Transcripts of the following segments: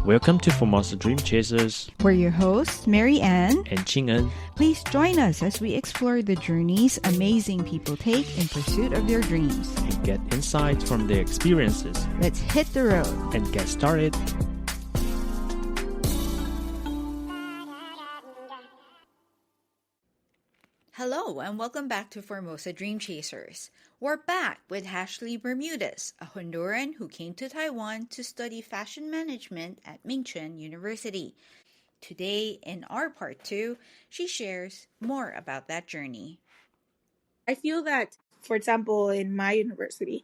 Welcome to Formosa Dream Chasers. We're your hosts, Mary Ann and Ching En. Please join us as we explore the journeys amazing people take in pursuit of their dreams. And get insights from their experiences. Let's hit the road and get started. Hello and welcome back to Formosa Dream Chasers. We're back with Hashlaey Bermudez, a Honduran who came to Taiwan to study fashion management at Mingchen University. Today, in our part 2, she shares more about that journey. I feel that, for example, in my university,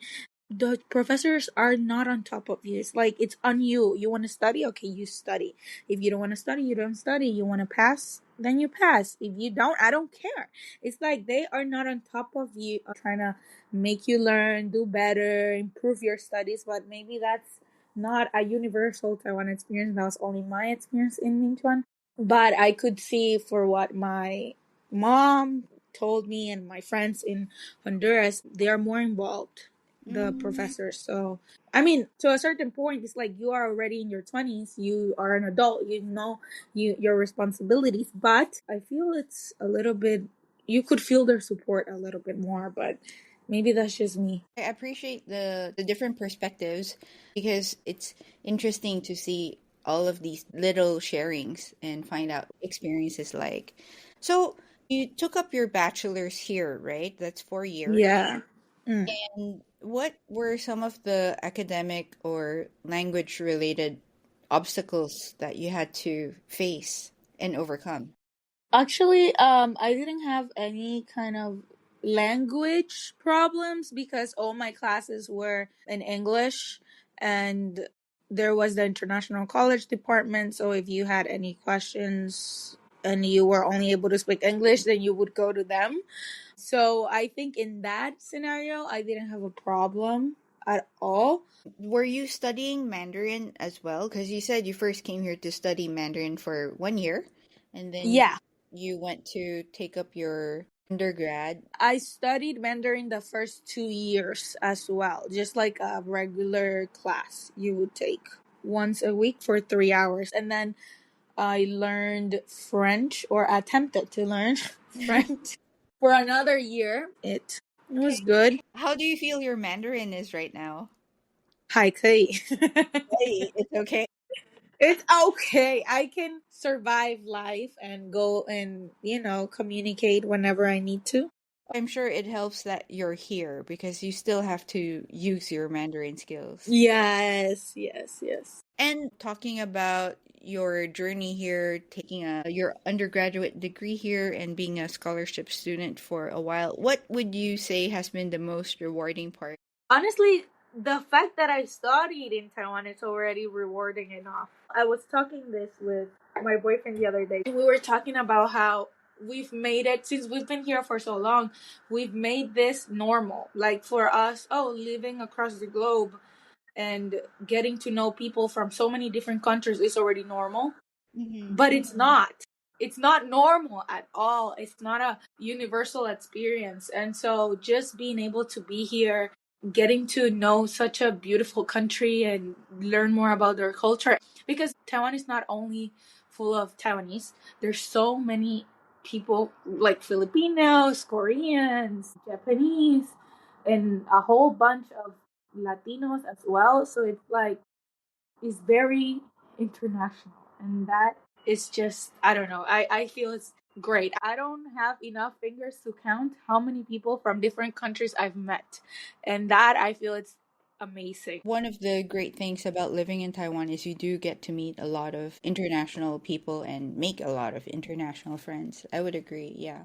the professors are not on top of you. It's like, it's on you. You want to study? Okay, you study. If you don't want to study, you don't study. You want to pass? Then you pass. If you don't, I don't care. It's like they are not on top of you, trying to make you learn, do better, improve your studies. But maybe that's not a universal Taiwan experience. That was only my experience in Mingchuan. But I could see for what my mom told me and my friends in Honduras, they are more involved, the professors. So, I mean, to a certain point, it's like you are already in your 20s, you are an adult, you know your responsibilities, but I feel it's a little bit, you could feel their support a little bit more, but maybe that's just me. I appreciate the different perspectives because it's interesting to see all of these little sharings and find out experiences like. So, you took up your bachelor's here, right? That's 4 years. Yeah. And what were some of the academic or language-related obstacles that you had to face and overcome? Actually, I didn't have any kind of language problems because all my classes were in English and there was the international college department. So if you had any questions and you were only able to speak English, then you would go to them. So I think in that scenario, I didn't have a problem at all. Were you studying Mandarin as well? Because you said you first came here to study Mandarin for 1 year, and then you went to take up your undergrad. I studied Mandarin the first 2 years as well, just like a regular class you would take once a week for 3 hours. And then I learned French, or attempted to learn French for another year. It was good. How do you feel your Mandarin is right now? 还可以. Hey, it's okay. It's okay. I can survive life and go and, communicate whenever I need to. I'm sure it helps that you're here because you still have to use your Mandarin skills. Yes. And talking about your journey here, taking your undergraduate degree here and being a scholarship student for a while, what would you say has been the most rewarding part? Honestly, the fact that I studied in Taiwan is already rewarding enough. I was talking this with my boyfriend the other day. We were talking about how we've made it, since we've been here for so long, we've made this normal. Like for us, living across the globe and getting to know people from so many different countries is already normal. Mm-hmm. But it's not. It's not normal at all. It's not a universal experience. And so just being able to be here, getting to know such a beautiful country and learn more about their culture. Because Taiwan is not only full of Taiwanese. There's so many people like Filipinos, Koreans, Japanese, and a whole bunch of Latinos as well. So it's very international. And that is just, I don't know. I feel it's great. I don't have enough fingers to count how many people from different countries I've met. And that, I feel it's amazing. One of the great things about living in Taiwan is you do get to meet a lot of international people and make a lot of international friends. I would agree, yeah.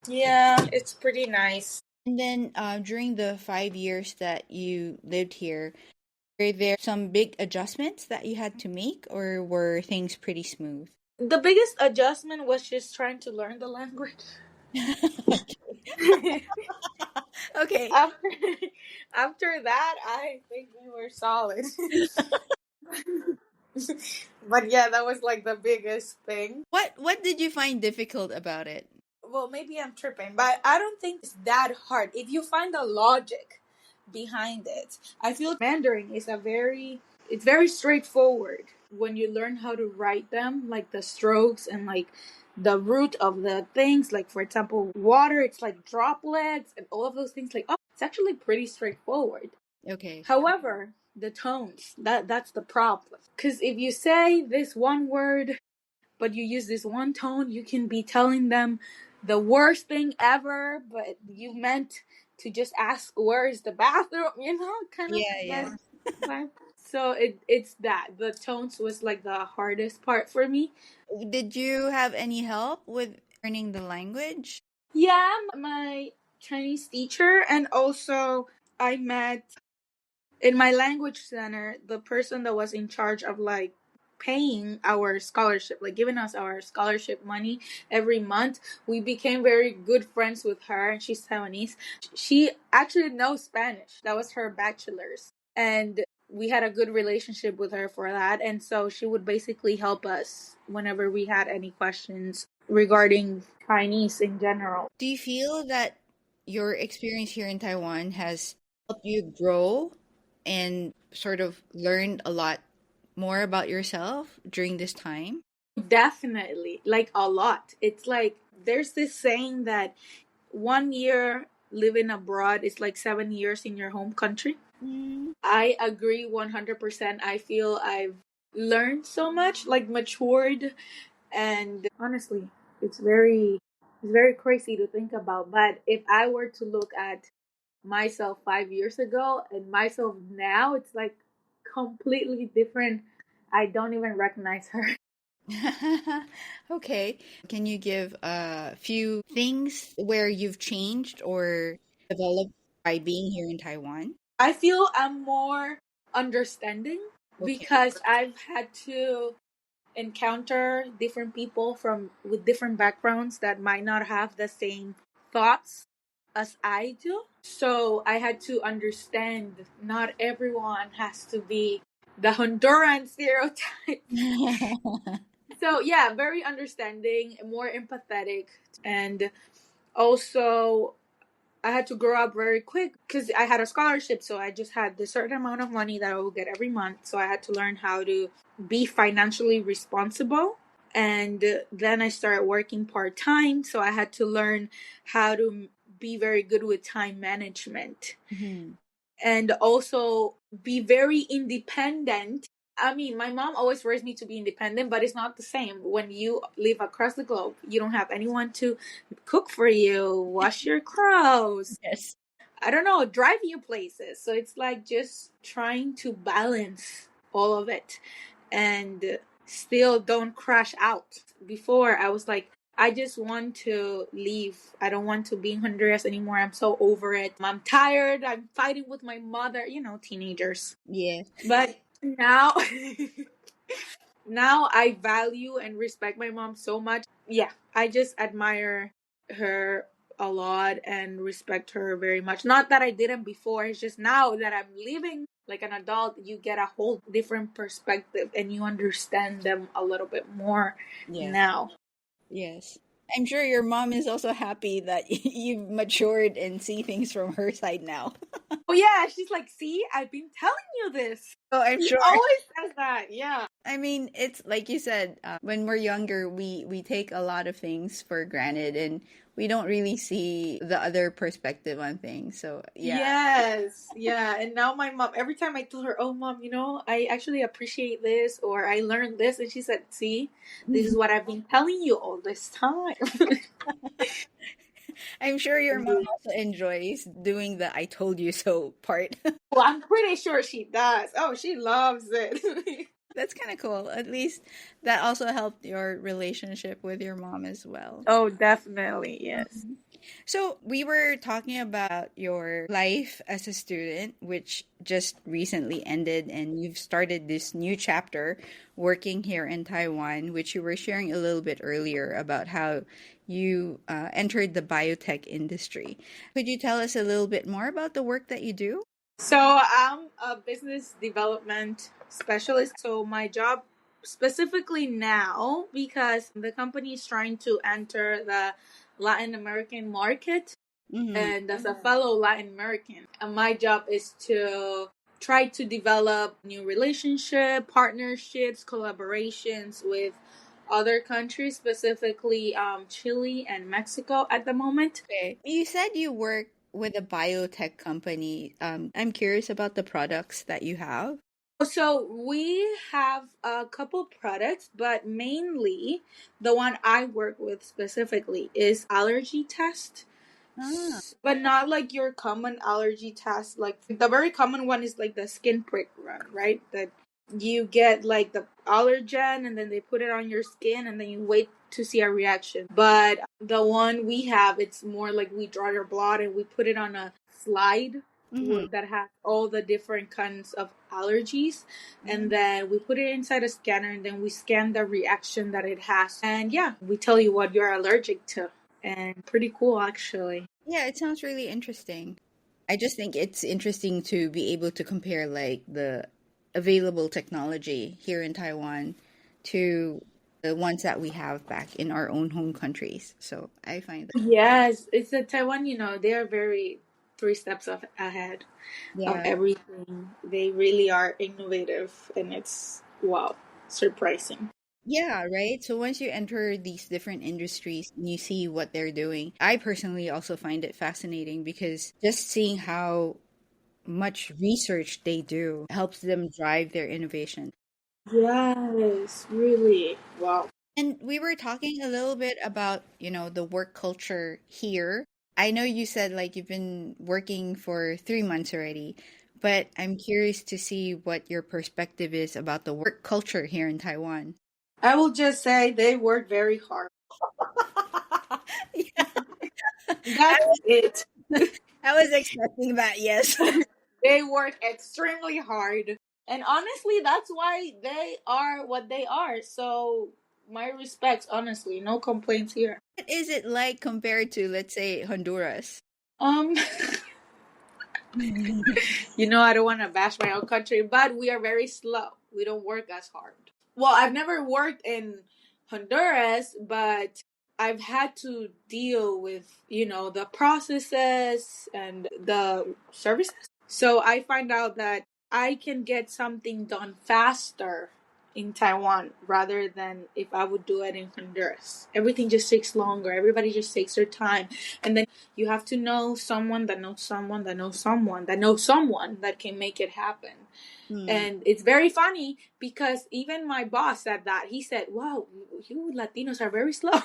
Yeah, it's pretty nice. And then during the 5 years that you lived here, were there some big adjustments that you had to make, or were things pretty smooth? The biggest adjustment was just trying to learn the language. Okay. After that, I think we were solid. But yeah, that was like the biggest thing. What did you find difficult about it? Well, maybe I'm tripping, but I don't think it's that hard. If you find the logic behind it, I feel Mandarin is very straightforward. when you learn how to write them, like the strokes and like the root of the things, like for example, water, it's like droplets and all of those things. Like, oh, it's actually pretty straightforward. Okay. However, the tones, that's the problem. Because if you say this one word, but you use this one tone, you can be telling them the worst thing ever, but you meant to just ask where is the bathroom, kind of Yeah. vibe. So it's that. The tones was like the hardest part for me. Did you have any help with learning the language? Yeah, my Chinese teacher, and also I met in my language center the person that was in charge of like paying our scholarship, like giving us our scholarship money every month. We became very good friends with her, and she's Taiwanese. She actually knows Spanish. That was her bachelor's, and we had a good relationship with her for that. And so she would basically help us whenever we had any questions regarding Chinese in general. Do you feel that your experience here in Taiwan has helped you grow and sort of learned a lot more about yourself during this time? Definitely, like a lot. It's like there's this saying that 1 year living abroad is like 7 years in your home country. I agree 100%. I feel I've learned so much, like matured, and honestly, it's very crazy to think about. But if I were to look at myself 5 years ago and myself now, it's like completely different. I don't even recognize her. Okay. Can you give a few things where you've changed or developed by being here in Taiwan? I feel I'm more understanding Okay. because I've had to encounter different people from with different backgrounds that might not have the same thoughts as I do. So I had to understand not everyone has to be the Honduran stereotype. So yeah, very understanding, more empathetic, and also I had to grow up very quick because I had a scholarship. So I just had the certain amount of money that I would get every month. So I had to learn how to be financially responsible. And then I started working part time. So I had to learn how to be very good with time management and also be very independent. I mean, my mom always raised me to be independent, but it's not the same. When you live across the globe, you don't have anyone to cook for you, wash your clothes, Yes. I don't know, drive you places. So it's like just trying to balance all of it and still don't crash out. Before, I was like, I just want to leave. I don't want to be in Honduras anymore. I'm so over it. I'm tired. I'm fighting with my mother, teenagers. Yeah. But now, now I value and respect my mom so much. Yeah, I just admire her a lot and respect her very much. Not that I didn't before, it's just now that I'm living like an adult, you get a whole different perspective and you understand them a little bit more Yeah. now. Yes. I'm sure your mom is also happy that you've matured and see things from her side now. Oh yeah, she's like, see, I've been telling you this. Oh, I'm She sure. always says that. Yeah. I mean, it's like you said, when we're younger, we take a lot of things for granted and we don't really see the other perspective on things. So, yeah. Yes. Yeah. And now my mom, every time I tell her, oh, mom, I actually appreciate this or I learned this. And she said, see, this is what I've been telling you all this time. I'm sure your mom also enjoys doing the I told you so part. Well, I'm pretty sure she does. Oh, she loves it. That's kind of cool. At least that also helped your relationship with your mom as well. Oh, definitely. Yes. So we were talking about your life as a student, which just recently ended, and you've started this new chapter working here in Taiwan, which you were sharing a little bit earlier about how you entered the biotech industry. Could you tell us a little bit more about the work that you do? So I'm a business development specialist. So my job specifically now, because the company is trying to enter the Latin American market, and as a fellow Latin American, my job is to try to develop new relationship, partnerships, collaborations with other countries, specifically Chile and Mexico at the moment. Okay. You said you work with a biotech company. I'm curious about the products that you have. So we have a couple products, but mainly the one I work with specifically is allergy test. Ah. But not like your common allergy test. Like the very common one is like the skin prick run, right? That you get like the allergen and then they put it on your skin and then you wait to see a reaction. But the one we have, it's more like we draw your blood and we put it on a slide that has all the different kinds of allergies, and then we put it inside a scanner and then we scan the reaction that it has, and yeah, we tell you what you're allergic to. And pretty cool, actually. Yeah, it sounds really interesting. I just think it's interesting to be able to compare like the available technology here in Taiwan to the ones that we have back in our own home countries. So I find that, Yes, it's that Taiwan, they are very three steps ahead of yeah. everything. They really are innovative, and it's, wow, surprising. Yeah, right. So once you enter these different industries and you see what they're doing, I personally also find it fascinating because just seeing how much research they do helps them drive their innovation. Yes, really. Wow. And we were talking a little bit about, the work culture here. I know you said like you've been working for 3 months already, but I'm curious to see what your perspective is about the work culture here in Taiwan. I will just say they work very hard. Yeah, That's it. I was expecting that, yes. They work extremely hard. And honestly, that's why they are what they are. So, my respects, honestly. No complaints here. What is it like compared to, let's say, Honduras? Um, I don't want to bash my own country, but we are very slow. We don't work as hard. Well, I've never worked in Honduras, but I've had to deal with, the processes and the services. So I find out that I can get something done faster in Taiwan rather than if I would do it in Honduras. Everything just takes longer. Everybody just takes their time. And then you have to know someone that knows someone that knows someone that knows someone that can make it happen. And it's very funny because even my boss said that. He said, wow, you Latinos are very slow.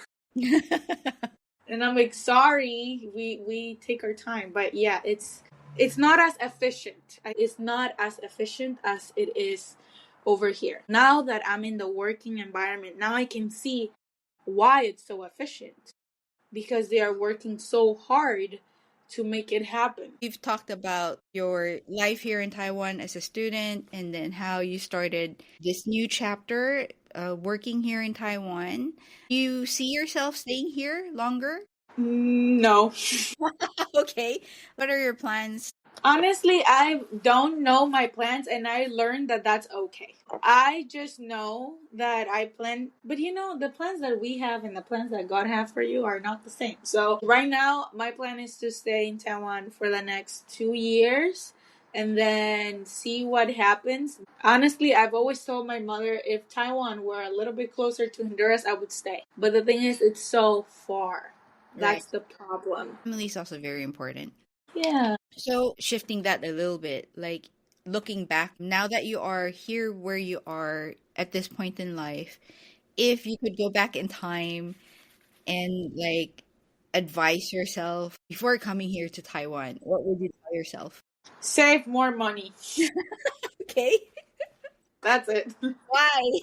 And I'm like, sorry, we take our time. But yeah, it's not as efficient. It's not as efficient as it is over here. Now that I'm in the working environment, now I can see why it's so efficient. Because they are working so hard to make it happen. You've talked about your life here in Taiwan as a student and then how you started this new chapter working here in Taiwan. You see yourself staying here longer? No. Okay. What are your plans? Honestly, I don't know my plans, and I learned that that's okay. I just know that I plan, but the plans that we have and the plans that God has for you are not the same. So right now, my plan is to stay in Taiwan for the next 2 years and then see what happens. Honestly, I've always told my mother if Taiwan were a little bit closer to Honduras, I would stay. But the thing is, it's so far. That's the problem. Family is also very important. Yeah. So shifting that a little bit, like looking back, now that you are here where you are at this point in life, if you could go back in time and like advise yourself before coming here to Taiwan, what would you tell yourself? Save more money. Okay. That's it. Why?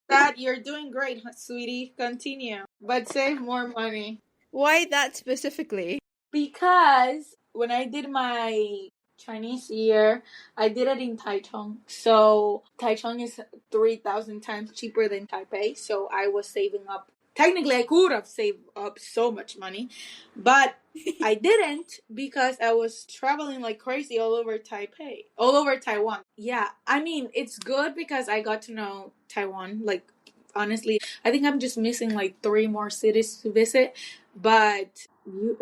That you're doing great, sweetie. Continue. But save more money. Why that specifically? Because when I did my Chinese year, I did it in Taichung. So Taichung is 3,000 times cheaper than Taipei. So I was saving up. Technically, I could have saved up so much money, but I didn't because I was traveling like crazy all over Taiwan. Yeah, I mean, it's good because I got to know Taiwan. Like, honestly, I think I'm just missing like 3 more cities to visit, but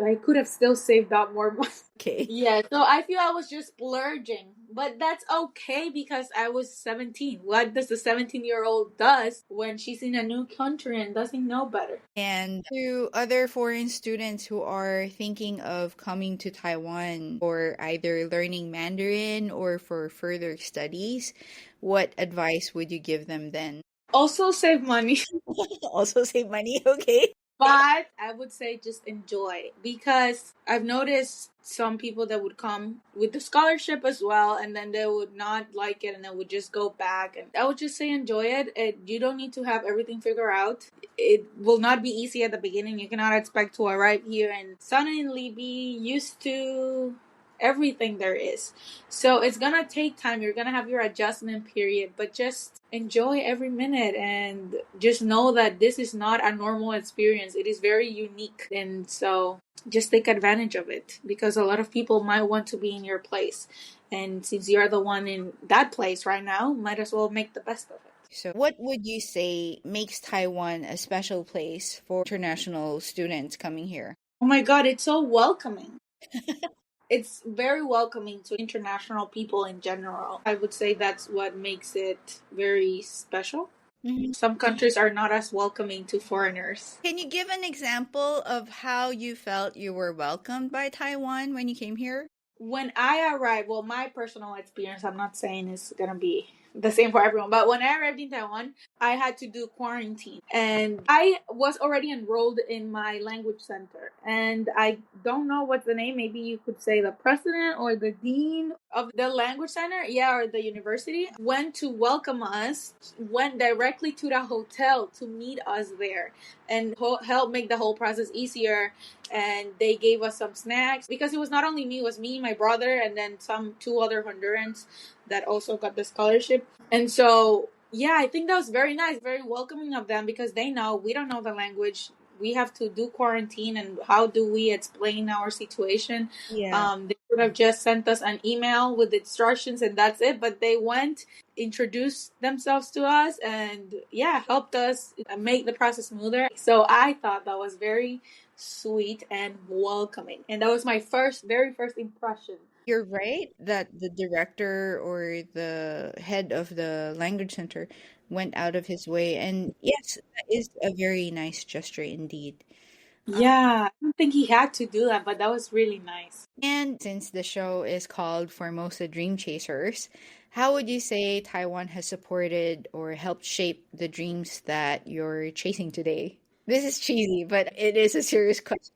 I could have still saved up more money. Okay. Yeah, so I feel I was just splurging. But that's okay because I was 17. What does the 17-year-old does when she's in a new country and doesn't know better? And to other foreign students who are thinking of coming to Taiwan for either learning Mandarin or for further studies, what advice would you give them then? Also save money. Also save money, okay? But I would say just enjoy, because I've noticed some people that would come with the scholarship as well, and then they would not like it and they would just go back. And I would just say enjoy it. You don't need to have everything figured out. It will not be easy at the beginning. You cannot expect to arrive here and suddenly be used to everything there is. So it's gonna take time. You're gonna have your adjustment period, but just enjoy every minute and just know that this is not a normal experience. It is very unique, and so just take advantage of it, because a lot of people might want to be in your place, and since you're the one in that place right now, might as well make the best of it. So, what would you say makes Taiwan a special place for international students coming here? Oh my god, it's so welcoming. It's very welcoming to international people in general. I would say that's what makes it very special. Mm-hmm. Some countries are not as welcoming to foreigners. Can you give an example of how you felt you were welcomed by Taiwan when you came here? When I arrived, well, my personal experience, I'm not saying it's going to be the same for everyone, but when I arrived in Taiwan, I had to do quarantine, and I was already enrolled in my language center, and I don't know what's the name. Maybe you could say the president or the dean of the language center, or the university, went to welcome us, went directly to the hotel to meet us there and help make the whole process easier. And they gave us some snacks, because it was not only me, it was me, my brother, and then two other Hondurans that also got the scholarship. And so, yeah, I think that was very nice, very welcoming of them, because they know we don't know the language. We have to do quarantine, and how do we explain our situation? Yeah. They could have just sent us an email with instructions and that's it, but they went, introduced themselves to us, and helped us make the process smoother. So I thought that was very sweet and welcoming, and that was my very first impression. You're right that the director or the head of the language center went out of his way, and yes, that is a very nice gesture indeed. Yeah, I don't think he had to do that, but that was really nice. And since the show is called Formosa Dream Chasers, how would you say Taiwan has supported or helped shape the dreams that you're chasing today? This is cheesy, but it is a serious question.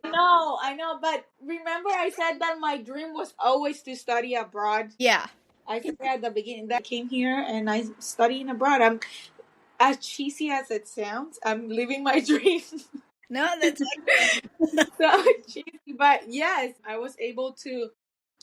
I know, but remember I said that my dream was always to study abroad? Yeah. I said at the beginning that I came here and I studying abroad. I'm, as cheesy as it sounds, I'm living my dream. No, that's So cheesy, but yes, I was able to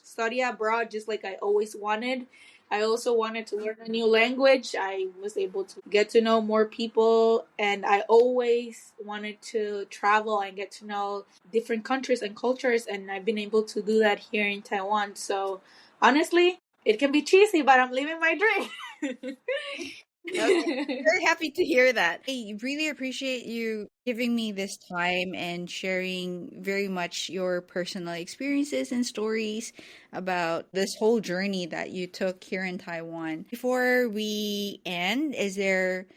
study abroad just like I always wanted. I also wanted to learn a new language. I was able to get to know more people, and I always wanted to travel and get to know different countries and cultures, and I've been able to do that here in Taiwan. So honestly, it can be cheesy, but I'm living my dream. Okay. Very happy to hear that. I really appreciate you giving me this time and sharing very much your personal experiences and stories about this whole journey that you took here in Taiwan. Before we end, is there,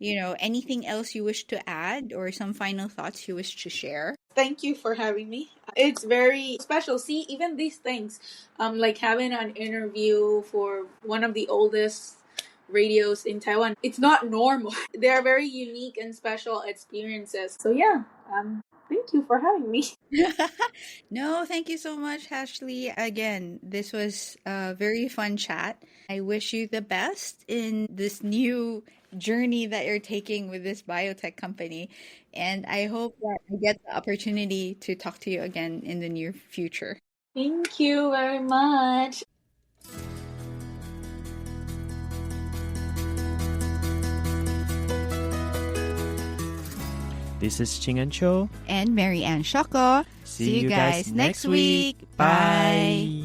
anything else you wish to add or some final thoughts you wish to share? Thank you for having me. It's very special. See, even these things, like having an interview for one of the oldest radios in Taiwan, it's not normal. They are very unique and special experiences. So thank you for having me. No, thank you so much, Hashlaey. Again, this was a very fun chat. I wish you the best in this new journey that you're taking with this biotech company. And I hope that I get the opportunity to talk to you again in the near future. Thank you very much. This is Ching and Cho and Mary Ann Shoko. See you guys next week. Bye.